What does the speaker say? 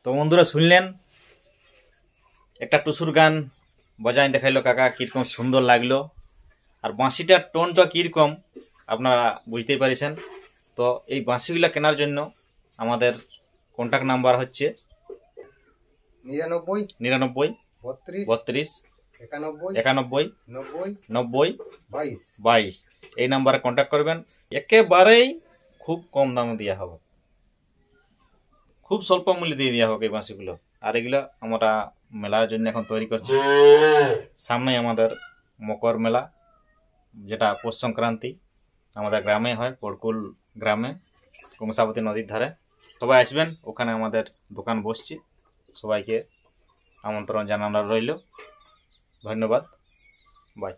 তো বন্ধুরা শুনলেন একটা টুসুর গান বজায় দেখাইলো কাকা, কীরকম সুন্দর লাগলো। আর বাঁশিটার টোনটা কীরকম আপনারা বুঝতেই পারছেন। তো এই বাঁশিগুলো কেনার জন্য আমাদের কন্ট্যাক্ট নাম্বার হচ্ছে 99 32 91 90 22। এই নাম্বারে কন্ট্যাক্ট করবেন, একেবারেই খুব কম দামে দেওয়া হবে, খুব স্বল্প মূল্যে দিয়ে দেওয়া হবে এই বাঁশিগুলো। আর এগুলো আমরা মেলার জন্য এখন তৈরি করছি। সামনে আমাদের মকর মেলা, যেটা পৌষ সংক্রান্তি আমাদের গ্রামে হয়, পড়কুল গ্রামে কংসাবতী নদীর ধারে। সবাই আসবেন, ওখানে আমাদের দোকান বসছি, সবাইকে আমন্ত্রণ জানানো রইল। ধন্যবাদ, বাই।